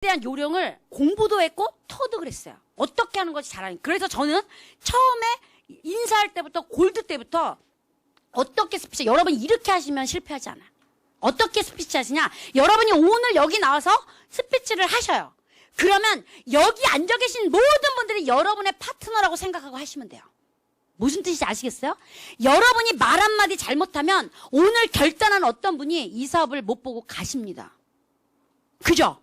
대한 요령을 공부도 했고 터득을 했어요. 어떻게 하는 것이 잘하는. 그래서 저는 처음에 인사할 때부터 골드 때부터 어떻게 스피치, 여러분 이렇게 하시면 실패하지 않아요. 어떻게 스피치 하시냐? 여러분이 오늘 여기 나와서 스피치를 하셔요. 그러면 여기 앉아 계신 모든 분들이 여러분의 파트너라고 생각하고 하시면 돼요. 무슨 뜻인지 아시겠어요? 여러분이 말 한마디 잘못하면 오늘 결단한 어떤 분이 이 사업을 못 보고 가십니다. 그죠?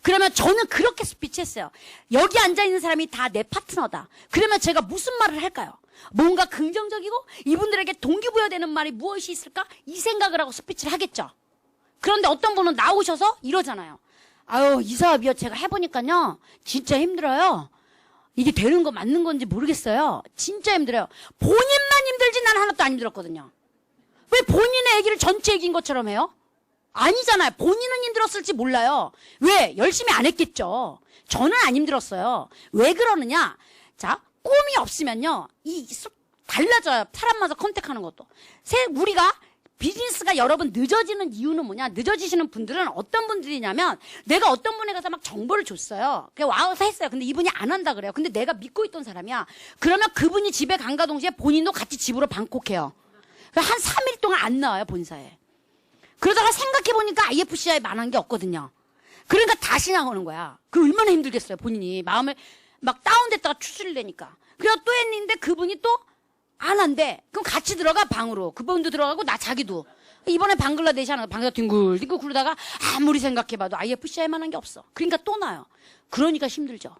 그러면 저는 그렇게 스피치했어요. 여기 앉아있는 사람이 다 내 파트너다. 그러면 제가 무슨 말을 할까요? 뭔가 긍정적이고 이분들에게 동기부여되는 말이 무엇이 있을까? 이 생각을 하고 스피치를 하겠죠. 그런데 어떤 분은 나오셔서 이러잖아요. 아유, 이 사업이요. 제가 해보니까요. 진짜 힘들어요. 이게 되는 거 맞는 건지 모르겠어요. 진짜 힘들어요. 본인만 힘들지 난 하나도 안 힘들었거든요. 왜 본인의 얘기를 전체 얘기인 것처럼 해요? 아니잖아요. 본인은 힘들었을지 몰라요. 왜? 열심히 안 했겠죠. 저는 안 힘들었어요. 왜 그러느냐? 자, 꿈이 없으면요. 달라져요. 사람마다 컨택하는 것도. 우리가 비즈니스가 여러분 늦어지는 이유는 뭐냐? 늦어지시는 분들은 어떤 분들이냐면 내가 어떤 분에 가서 막 정보를 줬어요. 그냥 와서 했어요. 근데 이분이 안 한다 그래요. 근데 내가 믿고 있던 사람이야. 그러면 그분이 집에 간가 동시에 본인도 같이 집으로 방콕해요. 한 3일 동안 안 나와요. 본사에. 그러다가 생각해보니까 IFCI에 만한 게 없거든요. 그러니까 다시 나오는 거야. 그 얼마나 힘들겠어요. 본인이 마음을 막 다운됐다가 추스를 내니까. 그래서 또 했는데 그분이 또 안 한대. 그럼 같이 들어가 방으로. 그분도 들어가고 나 자기도. 이번에 방글라데시 하는 거 방에서 뒹굴뒹굴 굴러다가 아무리 생각해봐도 IFCI에 만한 게 없어. 그러니까 또 나요. 그러니까 힘들죠.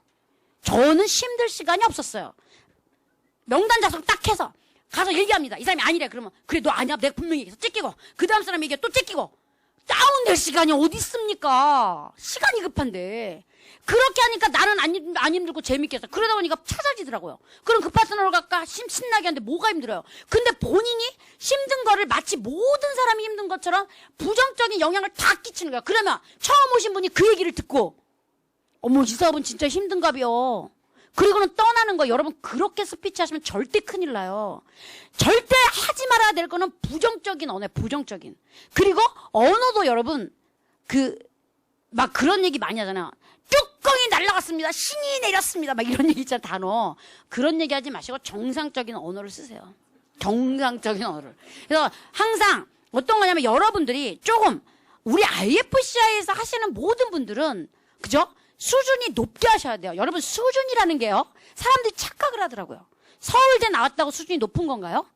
저는 힘들 시간이 없었어요. 명단 작성 딱 해서 가서 얘기합니다. 이 사람이 아니래. 그러면 그래 너 아니야. 내가 분명히 얘기해서 찢기고 그 다음 사람 얘기해 또 찢기고 다운될 시간이 어디 있습니까? 시간이 급한데. 그렇게 하니까 나는 안 힘들고 재밌게 했어. 그러다 보니까 찾아지더라고요. 그럼 그 파트너로 갈까 신나게 하는데 뭐가 힘들어요? 근데 본인이 힘든 거를 마치 모든 사람이 힘든 것처럼 부정적인 영향을 다 끼치는 거야. 그러면 처음 오신 분이 그 얘기를 듣고 어머 이 사업은 진짜 힘든가벼. 그리고는 떠나는 거. 여러분 그렇게 스피치 하시면 절대 큰일 나요. 절대 하지 말아야 될 거는 부정적인 언어예요. 부정적인. 그리고 언어도 여러분 막 그런 얘기 많이 하잖아요. 뚜껑이 날아갔습니다. 신이 내렸습니다. 막 이런 얘기 있잖아. 단어. 그런 얘기 하지 마시고 정상적인 언어를 쓰세요. 정상적인 언어를. 그래서 항상 어떤 거냐면 여러분들이 조금 우리 IFCI에서 하시는 모든 분들은 그죠? 수준이 높게 하셔야 돼요. 여러분 수준이라는 게요. 사람들이 착각을 하더라고요. 서울대 나왔다고 수준이 높은 건가요?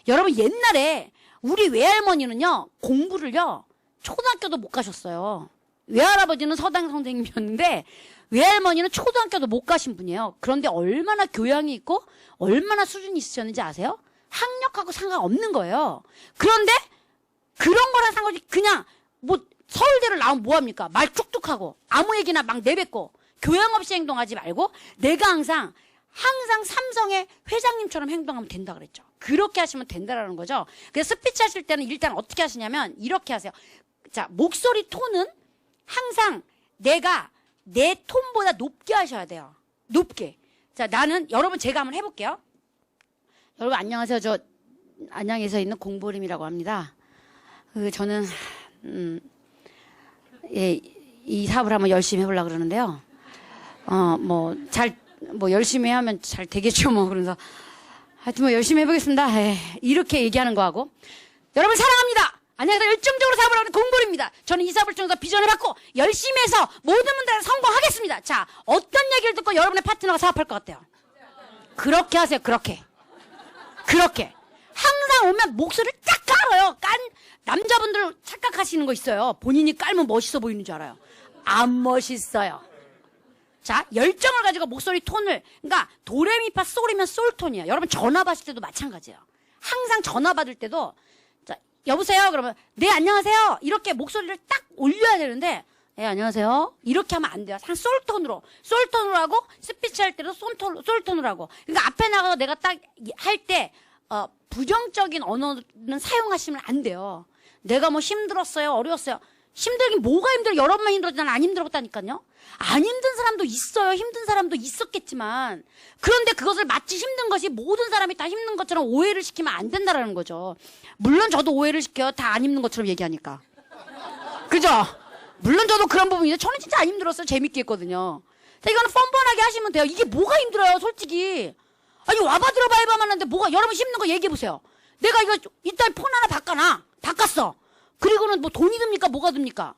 여러분 옛날에 우리 외할머니는요. 공부를요. 초등학교도 못 가셨어요. 외할아버지는 서당 선생님이었는데 외할머니는 초등학교도 못 가신 분이에요. 그런데 얼마나 교양이 있고 얼마나 수준이 있으셨는지 아세요? 학력하고 상관없는 거예요. 그런데 그런 거랑 상관없이 그냥 뭐 서울대를 나오면 뭐합니까? 말 뚝뚝하고 아무 얘기나 막 내뱉고 교양 없이 행동하지 말고 내가 항상 삼성의 회장님처럼 행동하면 된다 그랬죠. 그렇게 하시면 된다라는 거죠. 그래서 스피치 하실 때는 일단 어떻게 하시냐면 이렇게 하세요. 자, 목소리 톤은 항상 내가 내 톤보다 높게 하셔야 돼요. 높게. 자, 여러분 제가 한번 해볼게요. 여러분 안녕하세요. 저 안양에서 있는 공보림이라고 합니다. 저는 예, 이 사업을 한번 열심히 해보려고 그러는데요. 열심히 하면 잘 되겠죠, 뭐. 그래서 하여튼 열심히 해보겠습니다. 이렇게 얘기하는 거하고. 여러분 사랑합니다. 안녕하세요. 열정적으로 사업을 하는 공보리입니다. 저는 이 사업을 통해서 비전을 받고 열심히 해서 모든 분들은 성공하겠습니다. 자, 어떤 얘기를 듣고 여러분의 파트너가 사업할 것 같아요? 그렇게 하세요. 그렇게. 항상 오면 목소리를 딱 깔아요. 남자분들 착각하시는 거 있어요. 본인이 깔면 멋있어 보이는 줄 알아요. 안 멋있어요. 자, 열정을 가지고 목소리 톤을, 그러니까 도레미파 솔이면 솔톤이에요. 여러분 전화 받을 때도 마찬가지예요. 항상 전화 받을 때도 자, 여보세요? 그러면 네 안녕하세요. 이렇게 목소리를 딱 올려야 되는데 네 안녕하세요. 이렇게 하면 안 돼요. 한 솔톤으로 하고 스피치 할 때도 솔톤으로 하고. 그러니까 앞에 나가서 내가 딱 할 때 부정적인 언어는 사용하시면 안 돼요. 내가 뭐 힘들었어요, 어려웠어요. 힘들긴 뭐가 힘들어? 여러분만 힘들었지 난 안 힘들었다니까요. 안 힘든 사람도 있어요. 힘든 사람도 있었겠지만 그런데 그것을 마치 힘든 것이 모든 사람이 다 힘든 것처럼 오해를 시키면 안 된다라는 거죠. 물론 저도 오해를 시켜요. 다 안 힘든 것처럼 얘기하니까. 그죠? 물론 저도 그런 부분인데 저는 진짜 안 힘들었어요. 재밌게 했거든요. 자, 이거는 뻔뻔하게 하시면 돼요. 이게 뭐가 힘들어요, 솔직히. 아니, 와봐 들어봐 해봐만 하는데 뭐가, 여러분 힘든 거 얘기해보세요. 내가 이거 이따 폰 하나 바꿔놔. 바꿨어. 그리고는 뭐 돈이 듭니까? 뭐가 듭니까?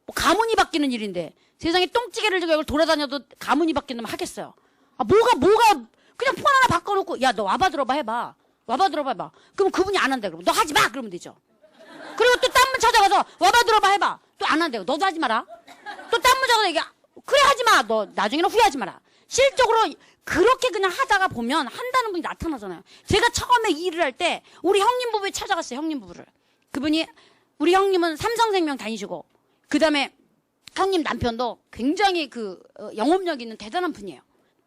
뭐 가문이 바뀌는 일인데. 세상에 똥찌개를 들고 이걸 돌아다녀도 가문이 바뀌는 면 하겠어요. 아, 뭐가, 그냥 폰 하나 바꿔놓고, 야, 너 와봐 들어봐 해봐. 와봐 들어봐 해봐. 그럼 그분이 안 한다. 그러면 너 하지 마! 그러면 되죠. 그리고 또 딴 분 찾아가서 와봐 들어봐 해봐. 또 안 한대요. 너도 하지 마라. 또 딴 분 찾아가서 얘기, 그래 하지 마. 너 나중에는 후회하지 마라. 실적으로 그렇게 그냥 하다가 보면 한다는 분이 나타나잖아요. 제가 처음에 이 일을 할 때 우리 형님 부부에 찾아갔어요. 형님 부부를. 그분이 우리 형님은 삼성생명 다니시고 그다음에 형님 남편도 굉장히 영업력 있는 대단한 분이에요.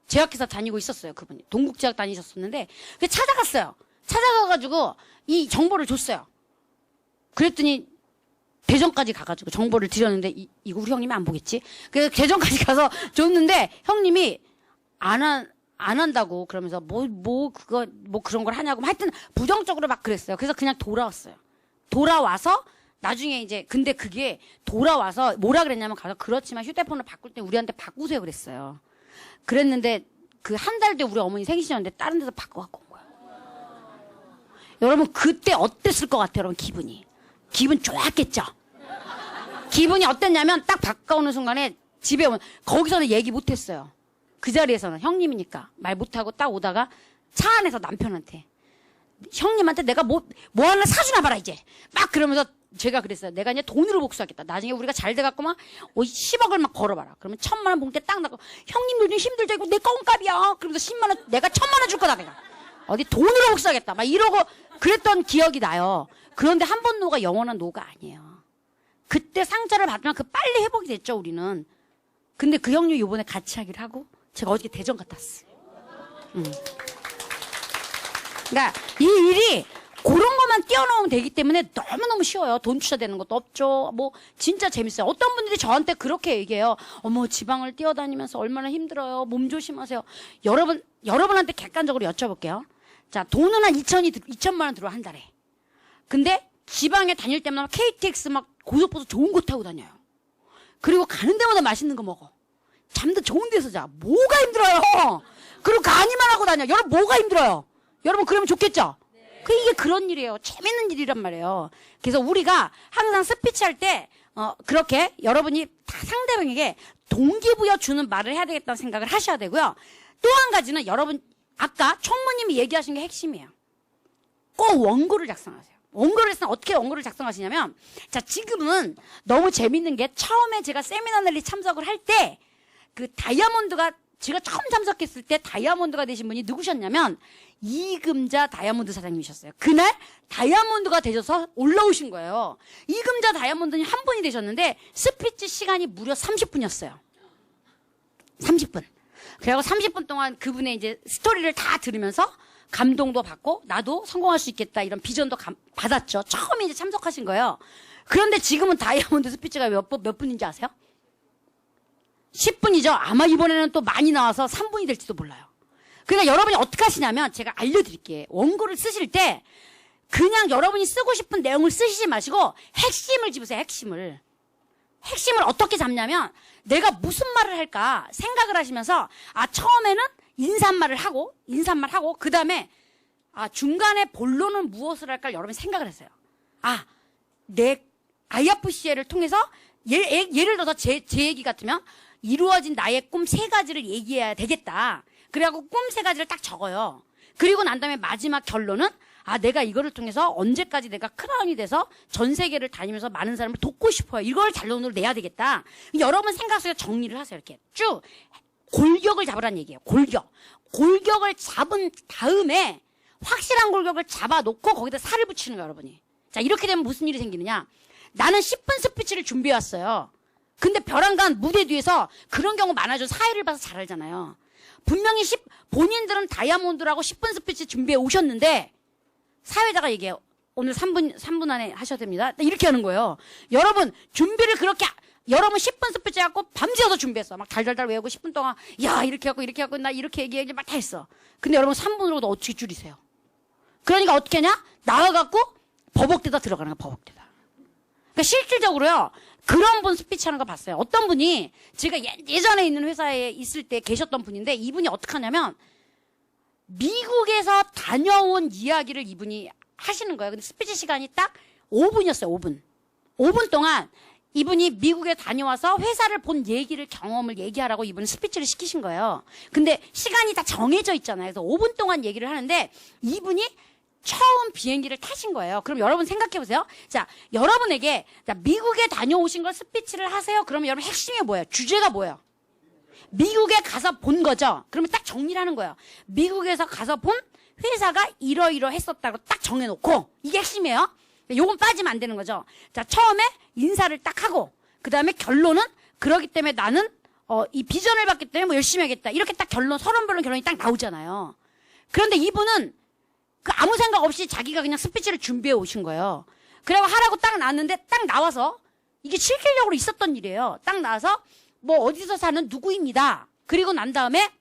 제약회사 다니고 있었어요. 그분이. 동국제약 다니셨었는데 찾아갔어요. 찾아가가지고 이 정보를 줬어요. 그랬더니 대전까지 가가지고 정보를 드렸는데 이거 우리 형님이 안 보겠지? 그래서 대전까지 가서 줬는데 형님이 안 한다고 그러면서 그런 걸 하냐고 하여튼 부정적으로 막 그랬어요. 그래서 그냥 돌아왔어요. 돌아와서 나중에 이제 근데 그게 돌아와서 뭐라 그랬냐면 가서 그렇지만 휴대폰을 바꿀 때 우리한테 바꾸세요 그랬어요. 그랬는데 한 달 뒤에 우리 어머니 생신이었는데 다른 데서 바꿔갖고 온 거예요. 여러분 그때 어땠을 것 같아요? 여러분 기분 좋았겠죠? 기분이 어땠냐면 딱 바꿔오는 순간에 집에 오면 거기서는 얘기 못했어요. 그 자리에서는 형님이니까 말 못하고 딱 오다가 차 안에서 남편한테 형님한테 내가 뭐 하나 사주나 봐라 이제 막 그러면서 제가 그랬어요. 내가 이제 돈으로 복수하겠다. 나중에 우리가 잘 돼갖고 막 10억을 막 걸어봐라. 그러면 1,000만 원 봉투에 딱 나고 형님 요즘 힘들죠. 이거 내 껌값이야. 그러면서 10만 원 내가 1,000만 원 줄 거다 내가. 어디 돈으로 복수하겠다. 막 이러고 그랬던 기억이 나요. 그런데 한 번 노가 영원한 노가 아니에요. 그때 상처를 받으면 빨리 회복이 됐죠 우리는. 근데 그 형님 요번에 같이 하기를 하고 제가 어저께 대전 갔다 왔어요. 그러니까 이 일이 그런 것만 띄워놓으면 되기 때문에 너무너무 쉬워요. 돈 투자되는 것도 없죠. 뭐 진짜 재밌어요. 어떤 분들이 저한테 그렇게 얘기해요. 어머 지방을 뛰어다니면서 얼마나 힘들어요. 몸 조심하세요. 여러분한테 객관적으로 여쭤볼게요. 자 돈은 한 2천만 원 들어와 한 달에. 근데 지방에 다닐 때마다 KTX 막 고속버스 좋은 거 타고 다녀요. 그리고 가는 데마다 맛있는 거 먹어. 잠도 좋은 데서 자. 뭐가 힘들어요? 그리고 간이만 하고 다녀. 여러분 뭐가 힘들어요? 여러분 그러면 좋겠죠? 이게 그런 일이에요. 재밌는 일이란 말이에요. 그래서 우리가 항상 스피치 할 때 그렇게 여러분이 다 상대방에게 동기부여 주는 말을 해야 되겠다는 생각을 하셔야 되고요. 또 한 가지는 여러분 아까 총무님이 얘기하신 게 핵심이에요. 꼭 원고를 작성하세요. 어떻게 원고를 작성하시냐면 자 지금은 너무 재밌는 게 처음에 제가 세미나를 참석을 할 때 다이아몬드가 제가 처음 참석했을 때 다이아몬드가 되신 분이 누구셨냐면 이금자 다이아몬드 사장님이셨어요. 그날 다이아몬드가 되셔서 올라오신 거예요. 이금자 다이아몬드님 한 분이 되셨는데 스피치 시간이 무려 30분이었어요. 30분. 그래갖고 30분 동안 그분의 이제 스토리를 다 들으면서 감동도 받고 나도 성공할 수 있겠다 이런 비전도 받았죠. 처음에 이제 참석하신 거예요. 그런데 지금은 다이아몬드 스피치가 몇 분인지 아세요? 10분이죠. 아마 이번에는 또 많이 나와서 3분이 될지도 몰라요. 그러니까 여러분이 어떻게 하시냐면 제가 알려드릴게요. 원고를 쓰실 때 그냥 여러분이 쓰고 싶은 내용을 쓰시지 마시고 핵심을 집으세요. 핵심을 어떻게 잡냐면 내가 무슨 말을 할까 생각을 하시면서 처음에는 인사말을 하고 그 다음에 중간에 본론은 무엇을 할까 여러분이 생각을 했어요. 내 IFCA를 통해서 예를 들어서 제 얘기 같으면 이루어진 나의 꿈 3가지를 얘기해야 되겠다. 그래갖고 꿈 3가지를 딱 적어요. 그리고 난 다음에 마지막 결론은 내가 이거를 통해서 언제까지 내가 크라운이 돼서 전 세계를 다니면서 많은 사람을 돕고 싶어요. 이걸 결론으로 내야 되겠다. 여러분 생각 속에 정리를 하세요. 이렇게 쭉 골격을 잡으라는 얘기예요. 골격을 잡은 다음에 확실한 골격을 잡아놓고 거기다 살을 붙이는 거예요. 여러분이. 자 이렇게 되면 무슨 일이 생기느냐. 나는 10분 스피치를 준비해왔어요. 근데 벼랑간 무대 뒤에서 그런 경우 많아져. 사회를 봐서 잘 알잖아요. 분명히 본인들은 다이아몬드라고 10분 스피치 준비해 오셨는데 사회자가 얘기해요. 오늘 3분 안에 하셔야 됩니다. 이렇게 하는 거예요. 여러분 준비를 그렇게 여러분 10분 스피치 해갖고 밤새워서 준비했어. 막 달달달 외우고 10분 동안 야 이렇게 하고 나 이렇게 얘기해 막 다 했어. 근데 여러분 3분으로도 어떻게 줄이세요? 그러니까 어떻게 하냐? 나와갖고 버벅대다 들어가는 거야. 버벅대다. 그러니까 실질적으로요. 그런 분 스피치 하는 거 봤어요. 어떤 분이 제가 예전에 있는 회사에 있을 때 계셨던 분인데 이분이 어떻게 하냐면 미국에서 다녀온 이야기를 이분이 하시는 거예요. 근데 스피치 시간이 딱 5분이었어요. 5분. 5분 동안 이분이 미국에 다녀와서 회사를 본 얘기를 경험을 얘기하라고 이분은 스피치를 시키신 거예요. 근데 시간이 다 정해져 있잖아요. 그래서 5분 동안 얘기를 하는데 이분이 처음 비행기를 타신 거예요. 그럼 여러분 생각해 보세요. 자, 여러분에게 자, 미국에 다녀오신 걸 스피치를 하세요. 그러면 여러분 핵심이 뭐예요? 주제가 뭐예요? 미국에 가서 본 거죠. 그러면 딱 정리를 하는 거예요. 미국에서 가서 본 회사가 이러이러했었다고 딱 정해놓고 이게 핵심이에요. 요건 빠지면 안 되는 거죠. 자, 처음에 인사를 딱 하고 그 다음에 결론은 그러기 때문에 나는 이 비전을 받기 때문에 뭐 열심히 하겠다. 이렇게 딱 서론별로 결론이 딱 나오잖아요. 그런데 이분은 그 아무 생각 없이 자기가 그냥 스피치를 준비해 오신 거예요. 그래고 하라고 딱 나왔는데 딱 나와서 이게 실질적으로 있었던 일이에요. 딱 나와서 뭐 어디서 사는 누구입니다. 그리고 난 다음에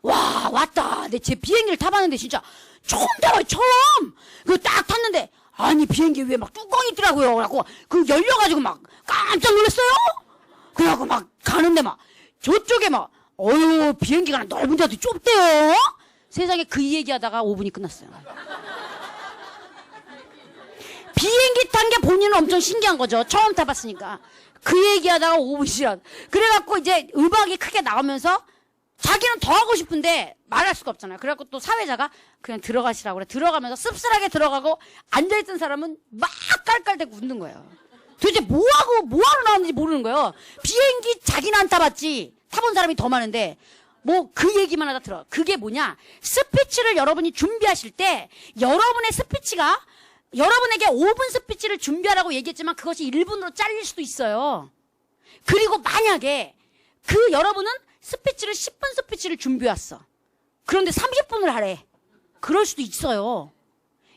와 왔다. 내 제 비행기를 타봤는데 진짜 처음 타봐요. 처음. 그 딱 탔는데 아니 비행기 위에 막 뚜껑이 있더라고요. 그래갖고 그 열려가지고 막 깜짝 놀랐어요. 그래갖고 막 가는데 막 저쪽에 막 어휴 비행기가 넓은 데도 좁대요. 세상에 그 얘기하다가 5분이 끝났어요. 비행기 탄 게 본인은 엄청 신기한 거죠. 처음 타봤으니까. 그 얘기하다가 5분 시간. 그래갖고 이제 음악이 크게 나오면서 자기는 더 하고 싶은데 말할 수가 없잖아요. 그래갖고 또 사회자가 그냥 들어가시라고 그래. 들어가면서 씁쓸하게 들어가고 앉아있던 사람은 막 깔깔대고 웃는 거예요. 도대체 뭐하러 나왔는지 모르는 거예요. 비행기 자기는 안 타봤지. 타본 사람이 더 많은데 뭐 그 얘기만 하다 들어. 그게 뭐냐. 스피치를 여러분이 준비하실 때 여러분의 스피치가 여러분에게 5분 스피치를 준비하라고 얘기했지만 그것이 1분으로 잘릴 수도 있어요. 그리고 만약에 여러분은 스피치를 10분 스피치를 준비했어. 그런데 30분을 하래. 그럴 수도 있어요.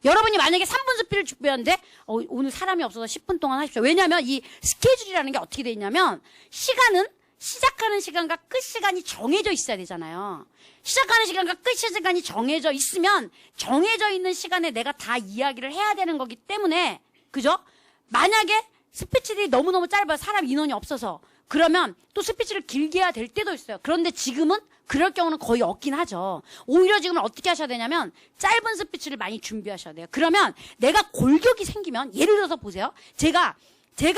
여러분이 만약에 3분 스피치를 준비하는데 오늘 사람이 없어서 10분 동안 하십시오. 왜냐하면 이 스케줄이라는 게 어떻게 돼 있냐면 시간은 시작하는 시간과 끝 시간이 정해져 있어야 되잖아요. 시작하는 시간과 끝 시간이 정해져 있으면 정해져 있는 시간에 내가 다 이야기를 해야 되는 거기 때문에 그죠? 만약에 스피치들이 너무너무 짧아요. 사람 인원이 없어서. 그러면 또 스피치를 길게 해야 될 때도 있어요. 그런데 지금은 그럴 경우는 거의 없긴 하죠. 오히려 지금은 어떻게 하셔야 되냐면 짧은 스피치를 많이 준비하셔야 돼요. 그러면 내가 골격이 생기면 예를 들어서 보세요. 제가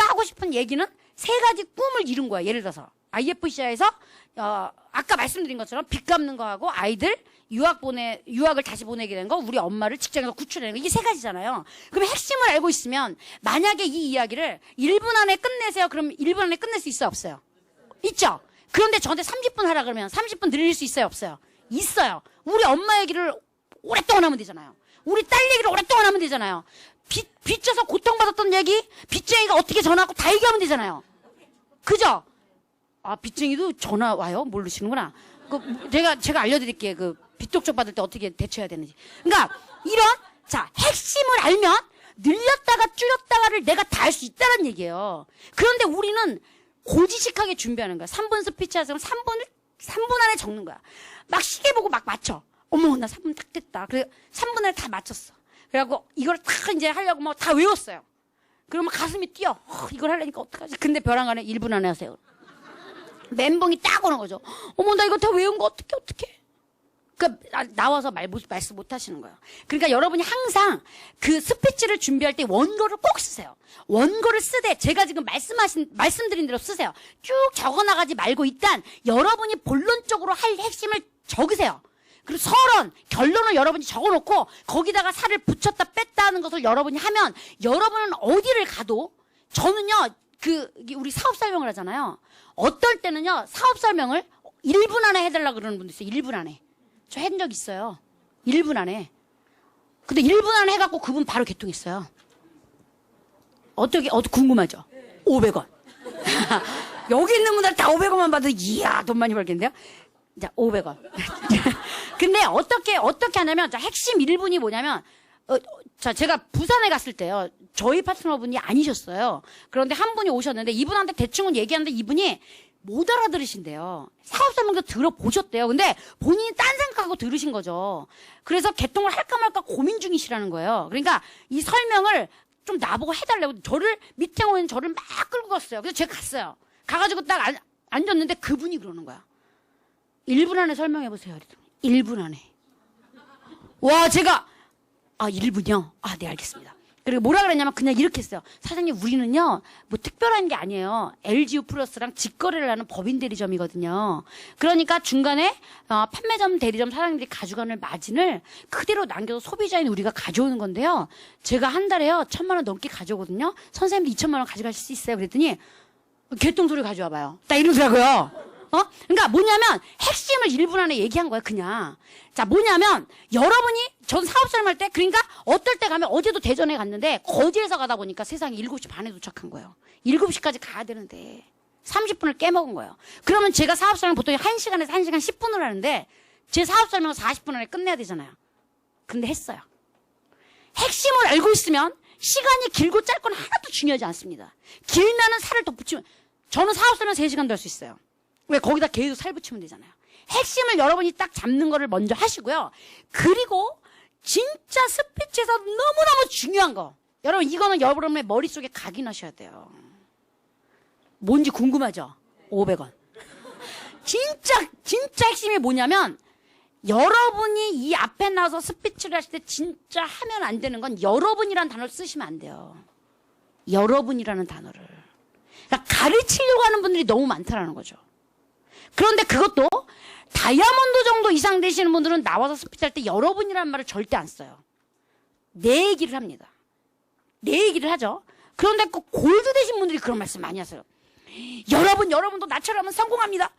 하고 싶은 얘기는 3가지 꿈을 이룬 거예요. 예를 들어서 IFCI에서 아까 말씀드린 것처럼 빚 갚는 거하고 아이들 유학을 다시 보내게 된 거, 우리 엄마를 직장에서 구출해내는 거, 이게 3가지잖아요. 그럼 핵심을 알고 있으면 만약에 이 이야기를 1분 안에 끝내세요. 그럼 1분 안에 끝낼 수 있어요, 없어요? 있죠. 그런데 저한테 30분 하라 그러면 30분 늘릴 수 있어요, 없어요? 있어요. 우리 엄마 얘기를 오랫동안 하면 되잖아요. 우리 딸 얘기를 오랫동안 하면 되잖아요. 빚져서 고통받았던 얘기, 빚쟁이가 어떻게 전화하고 다 얘기하면 되잖아요. 그죠? 아, 빚쟁이도 전화 와요? 모르시는구나. 제가 알려드릴게요. 빚독촉 받을 때 어떻게 대처해야 되는지. 그러니까, 핵심을 알면 늘렸다가 줄였다가를 내가 다 할 수 있다는 얘기예요. 그런데 우리는 고지식하게 준비하는 거야. 3분 스피치 하세요. 3분 안에 적는 거야. 막 시계 보고 막 맞춰. 어머, 나 3분 딱 됐다. 그래, 3분 안에 다 맞췄어. 그래갖고 이걸 딱 이제 하려고 뭐 다 외웠어요. 그러면 가슴이 뛰어. 이걸 하려니까 어떡하지? 근데 벼랑 안에 1분 안에 하세요. 멘붕이 딱 오는 거죠. 어머, 나 이거 다 외운 거 어떡해. 그러니까 나와서 말씀 못 하시는 거예요. 그러니까 여러분이 항상 그 스피치를 준비할 때 원고를 꼭 쓰세요. 원고를 쓰되 제가 지금 말씀드린 대로 쓰세요. 쭉 적어나가지 말고 일단 여러분이 본론적으로 할 핵심을 적으세요. 그리고 서론, 결론을 여러분이 적어놓고 거기다가 살을 붙였다 뺐다 하는 것을 여러분이 하면 여러분은 어디를 가도 저는요, 우리 사업 설명을 하잖아요. 어떨 때는요, 사업 설명을 1분 안에 해달라고 그러는 분도 있어요. 1분 안에. 저 한 적 있어요. 1분 안에. 근데 1분 안에 해갖고 그분 바로 개통했어요. 어떻게 궁금하죠? 500원. 여기 있는 분들 다 500원만 받아도 이야, 돈 많이 벌겠는데요? 자, 500원. 근데 어떻게 하냐면, 핵심 1분이 뭐냐면, 제가 부산에 갔을 때요, 저희 파트너분이 아니셨어요. 그런데 한 분이 오셨는데, 이분한테 대충은 얘기하는데, 이분이 못 알아들으신대요. 사업 설명도 들어보셨대요. 근데 본인이 딴 생각하고 들으신 거죠. 그래서 개통을 할까 말까 고민 중이시라는 거예요. 그러니까 이 설명을 좀 나보고 해달라고 저를 밑에 오는 저를 막 끌고 갔어요. 그래서 제가 갔어요. 가가지고 딱 앉았는데 그분이 그러는 거야. 1분 안에 설명해보세요. 1분 안에. 와, 제가 1분이요? 네, 알겠습니다. 그리고 뭐라 그랬냐면 그냥 이렇게 했어요. 사장님, 우리는요 뭐 특별한 게 아니에요. LGU 플러스랑 직거래를 하는 법인 대리점이거든요. 그러니까 중간에 판매점 대리점 사장님들이 가져가는 마진을 그대로 남겨서 소비자인 우리가 가져오는 건데요. 제가 한 달에요 1,000만 원 넘게 가져오거든요. 선생님도 2,000만 원 가져가실 수 있어요. 그랬더니 개똥소리 가져와 봐요. 딱 이러더라고요. 그러니까 뭐냐면 핵심을 1분 안에 얘기한 거야, 그냥. 자, 뭐냐면 여러분이 전 사업자를 할 때 그러니까 어떨 때 가면 어제도 대전에 갔는데 거제에서 가다 보니까 세상에 7시 반에 도착한 거예요. 7시까지 가야 되는데 30분을 깨먹은 거예요. 그러면 제가 사업설명 보통 1시간에서 1시간 10분을 하는데 제 사업설명은 40분 안에 끝내야 되잖아요. 근데 했어요. 핵심을 알고 있으면 시간이 길고 짧고는 하나도 중요하지 않습니다. 길면은 살을 더 붙이면 저는 사업설명 3시간도 할 수 있어요. 왜? 거기다 계속 살 붙이면 되잖아요. 핵심을 여러분이 딱 잡는 거를 먼저 하시고요. 그리고 진짜 스피치에서 너무너무 중요한 거. 여러분 이거는 여러분의 머릿속에 각인하셔야 돼요. 뭔지 궁금하죠? 500원. 진짜 핵심이 뭐냐면 여러분이 이 앞에 나와서 스피치를 하실 때 진짜 하면 안 되는 건 여러분이라는 단어를 쓰시면 안 돼요. 여러분이라는 단어를. 그러니까 가르치려고 하는 분들이 너무 많다라는 거죠. 그런데 그것도 다이아몬드 정도 이상 되시는 분들은 나와서 스피치할 때 여러분이라는 말을 절대 안 써요. 내 얘기를 합니다. 내 얘기를 하죠. 그런데 그 골드 되신 분들이 그런 말씀 많이 하세요. 여러분도 나처럼 하면 성공합니다.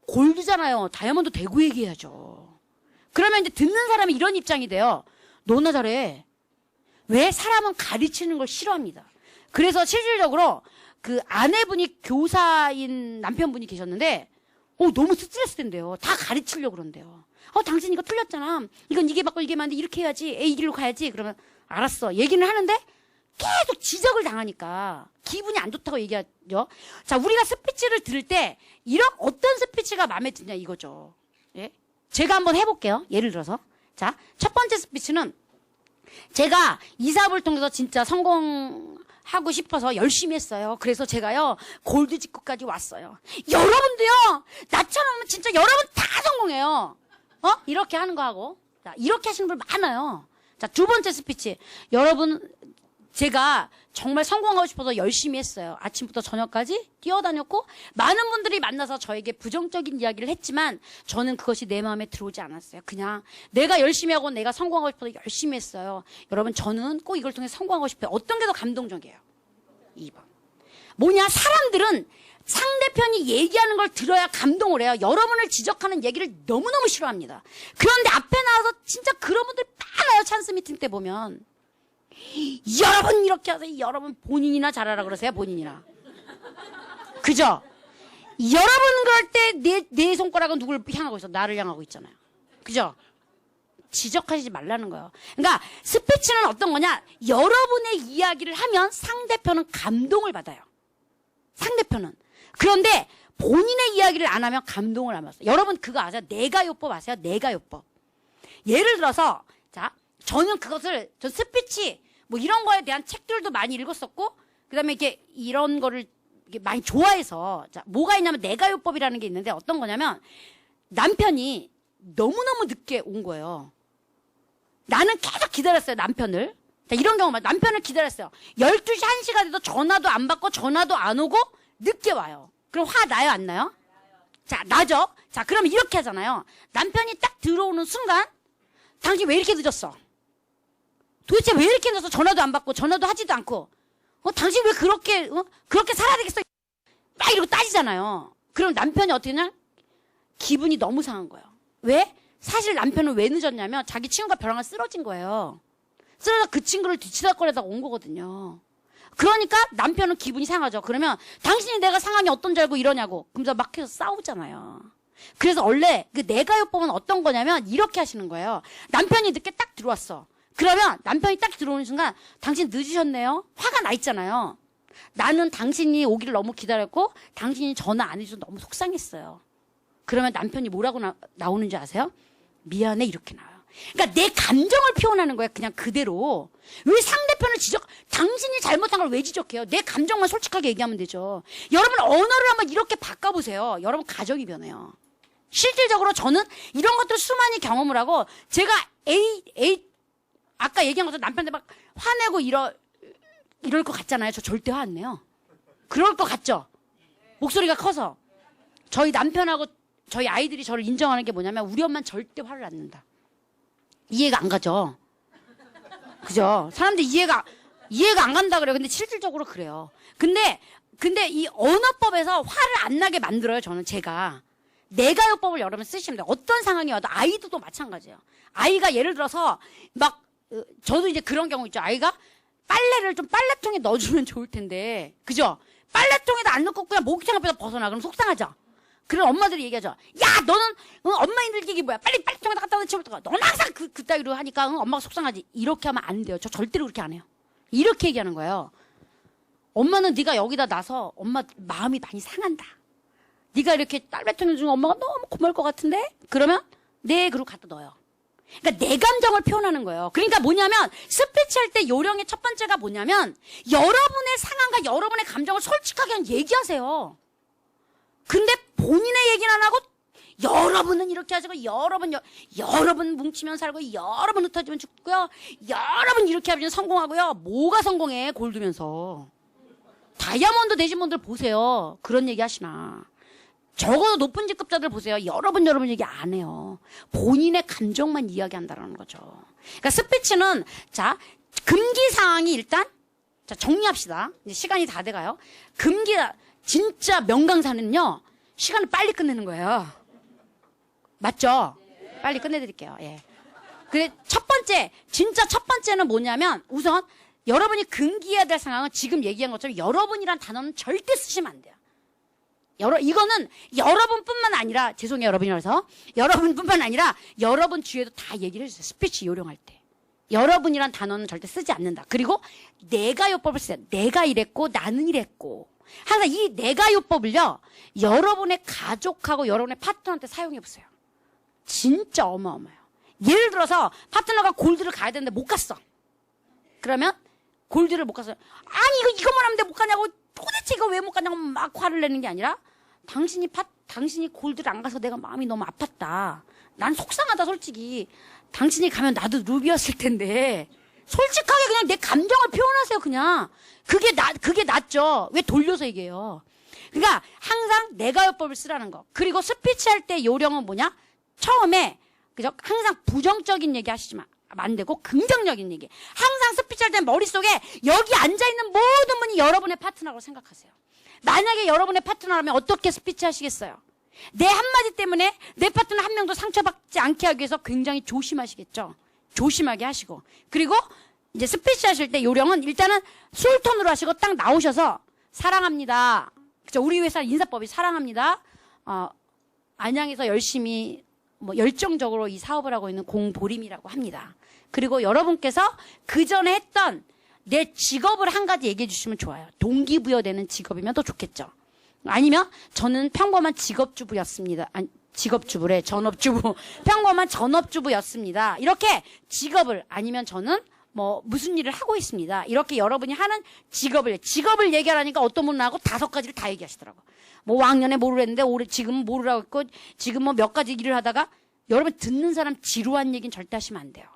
골드잖아요. 다이아몬드 되고 얘기해야죠. 그러면 이제 듣는 사람이 이런 입장이 돼요. 너나 잘해. 왜? 사람은 가르치는 걸 싫어합니다. 그래서 실질적으로 그 아내분이 교사인 남편분이 계셨는데 너무 스트레스 된대요. 다 가르치려고 그런대요. 당신 이거 틀렸잖아. 이건 이게 맞고 이게 맞는데 이렇게 해야지. 이 길로 가야지. 그러면 알았어. 얘기는 하는데 계속 지적을 당하니까 기분이 안 좋다고 얘기하죠. 자, 우리가 스피치를 들을 때 이런 어떤 스피치가 마음에 드냐 이거죠. 예? 제가 한번 해볼게요. 예를 들어서. 자, 첫 번째 스피치는 제가 이 사업을 통해서 진짜 성공하고 싶어서 열심히 했어요. 그래서 제가요 골드 직구까지 왔어요. 여러분도요 나처럼 진짜 여러분 다 성공해요. 이렇게 하는 거 하고. 자, 이렇게 하시는 분 많아요. 자, 두 번째 스피치. 여러분 제가 정말 성공하고 싶어서 열심히 했어요. 아침부터 저녁까지 뛰어다녔고 많은 분들이 만나서 저에게 부정적인 이야기를 했지만 저는 그것이 내 마음에 들어오지 않았어요. 그냥 내가 열심히 하고 내가 성공하고 싶어서 열심히 했어요. 여러분 저는 꼭 이걸 통해 성공하고 싶어요. 어떤 게 더 감동적이에요? 2번. 뭐냐? 사람들은 상대편이 얘기하는 걸 들어야 감동을 해요. 여러분을 지적하는 얘기를 너무너무 싫어합니다. 그런데 앞에 나와서 진짜 그런 분들 많아요. 찬스 미팅 때 보면. 여러분 이렇게 하세요. 여러분 본인이나 잘하라 그러세요. 본인이나. 그죠? 여러분 그럴 때 내 손가락은 누굴 향하고 있어? 나를 향하고 있잖아요. 그죠? 지적하지 말라는 거예요. 그러니까 스피치는 어떤 거냐? 여러분의 이야기를 하면 상대편은 감동을 받아요. 상대편은. 그런데 본인의 이야기를 안 하면 감동을 안 받아요. 여러분 그거 아세요? 내가요법 아세요? 내가요법. 예를 들어서 자, 저는 전 스피치 뭐 이런 거에 대한 책들도 많이 읽었었고 그다음에 이게 이런 거를 이게 많이 좋아해서 자, 뭐가 있냐면 내가요법이라는 게 있는데 어떤 거냐면 남편이 너무너무 늦게 온 거예요. 나는 계속 기다렸어요, 남편을. 자, 이런 경우만 남편을 기다렸어요. 12시 1시가 돼도 전화도 안 받고 전화도 안 오고 늦게 와요. 그럼 화 나요, 안 나요? 자, 나죠? 자, 그러면 이렇게 하잖아요. 남편이 딱 들어오는 순간 당신 왜 이렇게 늦었어? 도대체 왜 이렇게 늦어서 전화도 안 받고 전화도 하지도 않고 당신 왜 그렇게 살아야 되겠어? 막 이러고 따지잖아요. 그럼 남편이 어떻게 하냐? 기분이 너무 상한 거예요. 왜? 사실 남편은 왜 늦었냐면 자기 친구가 벼랑을 쓰러진 거예요. 쓰러져 그 친구를 뒤치다거리다가 온 거거든요. 그러니까 남편은 기분이 상하죠. 그러면 당신이 내가 상황이 어떤지 알고 이러냐고. 그러면서 막 해서 싸우잖아요. 그래서 원래 그 내가요법은 어떤 거냐면 이렇게 하시는 거예요. 남편이 늦게 딱 들어왔어. 그러면 남편이 딱 들어오는 순간 당신 늦으셨네요. 화가 나 있잖아요. 나는 당신이 오기를 너무 기다렸고 당신이 전화 안 해줘서 너무 속상했어요. 그러면 남편이 뭐라고 나오는지 아세요? 미안해 이렇게 나와요. 그러니까 내 감정을 표현하는 거야 그냥 그대로. 왜 상대 상대편을 당신이 잘못한 걸 왜 지적해요? 내 감정만 솔직하게 얘기하면 되죠. 여러분, 언어를 한번 이렇게 바꿔보세요. 여러분, 가정이 변해요. 실질적으로 저는 이런 것들 수많이 경험을 하고, 제가 아까 얘기한 것처럼 남편한테 막 화내고 이럴 것 같잖아요. 저 절대 화 안 내요. 그럴 것 같죠? 목소리가 커서. 저희 남편하고 저희 아이들이 저를 인정하는 게 뭐냐면, 우리 엄마는 절대 화를 안 낸다. 이해가 안 가죠? 그죠? 사람들이 이해가 안 간다 그래요. 근데 실질적으로 그래요. 근데 이 언어법에서 화를 안 나게 만들어요. 저는 제가. 내가요법을 여러분 쓰시면 돼요. 어떤 상황이 와도 아이들도 마찬가지예요. 아이가 예를 들어서 막 저도 이제 그런 경우 있죠. 아이가 빨래를 좀 빨래통에 넣어주면 좋을 텐데, 그죠? 빨래통에다 안 넣고 그냥 목욕탕 앞에서 벗어나. 그럼 속상하죠? 그럼 엄마들이 얘기하죠. 야, 너는 엄마 힘들기 뭐야? 빨리 빨래통에다 갖다 놓치면 너는 항상 그따위로 하니까 엄마가 속상하지. 이렇게 하면 안 돼요. 저 절대로 그렇게 안 해요. 이렇게 얘기하는 거예요. 엄마는 네가 여기다 놔서 엄마 마음이 많이 상한다. 네가 이렇게 빨래통에 주면 엄마가 너무 고마울 것 같은데? 그러면 네, 그리고 갖다 넣어요. 그러니까 내 감정을 표현하는 거예요. 그러니까 뭐냐면 스피치 할 때 요령의 첫 번째가 뭐냐면 여러분의 상황과 여러분의 감정을 솔직하게 그냥 얘기하세요. 근데 본인의 얘기는 안 하고 여러분은 이렇게 하시고 여러분 뭉치면 살고 여러분 흩어지면 죽고요. 여러분 이렇게 하면 성공하고요. 뭐가 성공해? 골두면서. 다이아몬드 되신 분들 보세요. 그런 얘기 하시나. 적어도 높은 직급자들 보세요. 여러분 얘기 안 해요. 본인의 감정만 이야기한다라는 거죠. 그러니까 스피치는 자 금기 사항이 일단 자 정리합시다. 이제 시간이 다 돼가요. 진짜 명강사는요 시간을 빨리 끝내는 거예요. 맞죠? 빨리 끝내드릴게요. 예. 그래 진짜 첫 번째는 뭐냐면 우선 여러분이 금기해야 될 상황은 지금 얘기한 것처럼 여러분이란 단어는 절대 쓰시면 안 돼요. 이거는 여러분뿐만 아니라 죄송해요 여러분이라서 여러분뿐만 아니라 여러분 주위에도 다 얘기를 해주세요. 스피치 요령할 때 여러분이란 단어는 절대 쓰지 않는다. 그리고 내가요법을 쓰세요. 내가 이랬고 나는 이랬고 항상 이 내가요법을요 여러분의 가족하고 여러분의 파트너한테 사용해보세요. 진짜 어마어마해요. 예를 들어서 파트너가 골드를 가야 되는데 못 갔어. 그러면 골드를 못 갔어요. 아니 이것만 하면 돼 못 가냐고 도대체 이거 왜 못 가냐고 막 화를 내는 게 아니라 당신이 골드를 안 가서 내가 마음이 너무 아팠다. 난 속상하다 솔직히. 당신이 가면 나도 루비였을 텐데 솔직하게 그냥 내 감정을 표현하세요. 그냥 그게 낫죠. 왜 돌려서 얘기해요. 그러니까 항상 내가요법을 쓰라는 거. 그리고 스피치 할 때 요령은 뭐냐? 처음에 그죠? 항상 부정적인 얘기 하시지 안 되고 긍정적인 얘기. 항상 스피치 할 때 머릿속에 여기 앉아있는 모든 분이 여러분의 파트너라고 생각하세요. 만약에 여러분의 파트너라면 어떻게 스피치 하시겠어요? 내 한마디 때문에 내 파트너 한 명도 상처받지 않게 하기 위해서 굉장히 조심하시겠죠. 조심하게 하시고. 그리고 이제 스피치 하실 때 요령은 일단은 솔톤으로 하시고 딱 나오셔서 사랑합니다. 그죠? 우리 회사 인사법이 사랑합니다. 안양에서 열심히 열정적으로 이 사업을 하고 있는 공보림이라고 합니다. 그리고 여러분께서 그 전에 했던 내 직업을 한 가지 얘기해 주시면 좋아요. 동기부여되는 직업이면 더 좋겠죠. 아니면 저는 평범한 직업주부였습니다. 아니, 직업주부래. 전업주부. 평범한 전업주부였습니다. 이렇게 직업을 아니면 저는 무슨 일을 하고 있습니다. 이렇게 여러분이 하는 직업을 얘기하라니까 어떤 분은 하고 5가지를 다 얘기하시더라고. 왕년에 뭐를 했는데 지금은 뭐를 하고 있고 지금 몇 가지 일을 하다가 여러분 듣는 사람 지루한 얘기는 절대 하시면 안 돼요.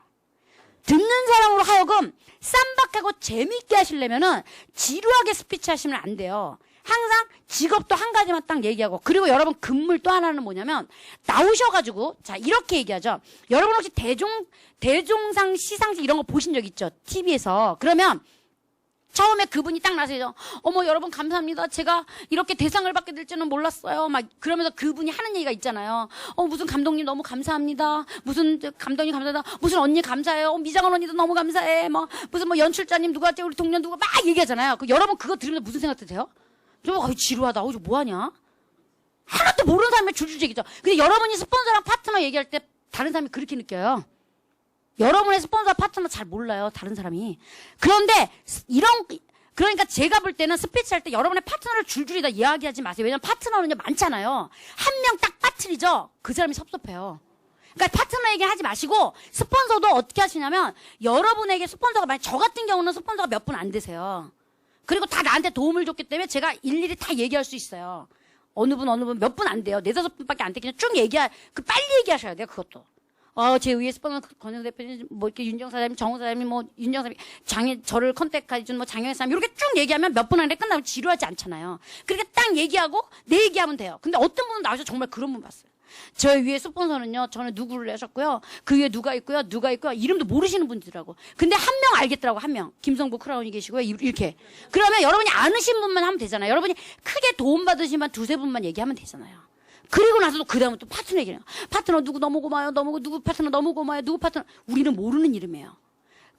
듣는 사람으로 하여금 쌈박하고 재미있게 하시려면은 지루하게 스피치 하시면 안 돼요. 항상 직업도 한 가지만 딱 얘기하고 그리고 여러분 금물 또 하나는 뭐냐면 나오셔가지고 자 이렇게 얘기하죠. 여러분 혹시 대종상 시상식 이런 거 보신 적 있죠? TV에서. 그러면 처음에 그분이 딱 나서요. 어머 여러분 감사합니다. 제가 이렇게 대상을 받게 될 줄은 몰랐어요. 막 그러면서 그분이 하는 얘기가 있잖아요. 무슨 감독님 너무 감사합니다. 무슨 감독님 감사합니다. 무슨 언니 감사해요. 미장원 언니도 너무 감사해. 무슨 연출자님 누가 우리 동료 누가 막 얘기하잖아요. 여러분 그거 들으면서 무슨 생각 드세요? 좀 지루하다. 저 뭐하냐? 하나도 모르는 사람이 줄줄 얘기죠. 근데 여러분이 스폰서랑 파트너 얘기할 때 다른 사람이 그렇게 느껴요. 여러분의 스폰서 파트너 잘 몰라요. 다른 사람이. 그런데 그러니까 제가 볼 때는 스피치 할 때 여러분의 파트너를 줄줄이 다 이야기하지 마세요. 왜냐면 파트너는요 많잖아요. 한 명 딱 빠뜨리죠. 그 사람이 섭섭해요. 그러니까 파트너에게 하지 마시고 스폰서도 어떻게 하시냐면 여러분에게 스폰서가 만약 저 같은 경우는 스폰서가 몇 분 안 되세요. 그리고 다 나한테 도움을 줬기 때문에 제가 일일이 다 얘기할 수 있어요. 어느 분 몇 분 안 돼요. 4-5분밖에 안 돼. 그냥 쭉 빨리 얘기하셔야 돼요. 그것도. 제 위에 스폰서 권영 대표님, 뭐 이렇게 윤정 사장님, 정우 사장님, 뭐 윤정 사장님, 저를 컨택해준 뭐 장영애 사장님 이렇게 쭉 얘기하면 몇 분 안에 끝나면 지루하지 않잖아요. 그렇게 딱 얘기하고 내 얘기하면 돼요. 근데 어떤 분은 나와서 정말 그런 분 봤어요. 저 위에 스폰서는요, 저는 누구를 내셨고요, 그 위에 누가 있고요, 이름도 모르시는 분들이라고. 근데 한 명 알겠더라고, 한 명. 김성부 크라운이 계시고요, 이렇게. 그러면 여러분이 아는 분만 하면 되잖아요. 여러분이 크게 도움받으신 분 2-3분만 얘기하면 되잖아요. 그리고 나서도 그 다음에 또 파트너 얘기해요. 파트너 누구 너무 고마워요, 누구 파트너 너무 고마워요, 누구 파트너. 우리는 모르는 이름이에요.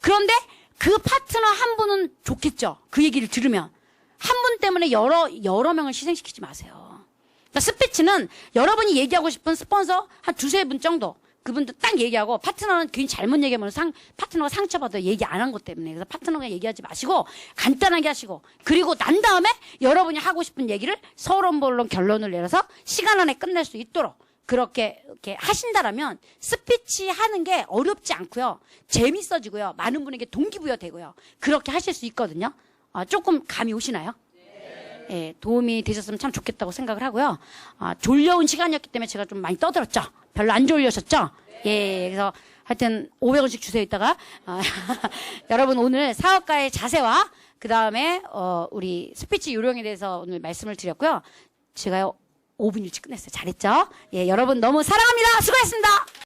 그런데 그 파트너 한 분은 좋겠죠. 그 얘기를 들으면. 한 분 때문에 여러 명을 희생시키지 마세요. 그러니까 스피치는 여러분이 얘기하고 싶은 스폰서 한 2-3분 정도. 그분들 딱 얘기하고, 파트너는 괜히 잘못 얘기하면 파트너가 상처받아요. 얘기 안 한 것 때문에. 그래서 파트너가 얘기하지 마시고 간단하게 하시고, 그리고 난 다음에 여러분이 하고 싶은 얘기를 서론본론 결론을 내려서 시간 안에 끝낼 수 있도록 그렇게 이렇게 하신다라면 스피치 하는 게 어렵지 않고요. 재밌어지고요. 많은 분에게 동기부여 되고요. 그렇게 하실 수 있거든요. 조금 감이 오시나요? 예, 도움이 되셨으면 참 좋겠다고 생각을 하고요. 졸려온 시간이었기 때문에 제가 좀 많이 떠들었죠. 별로 안 졸려셨죠? 예, 그래서 하여튼 500원씩 주세요 이따가. 여러분 오늘 사업가의 자세와 그 다음에 우리 스피치 요령에 대해서 오늘 말씀을 드렸고요. 제가 5분 일찍 끝냈어요. 잘했죠? 예, 여러분 너무 사랑합니다. 수고했습니다.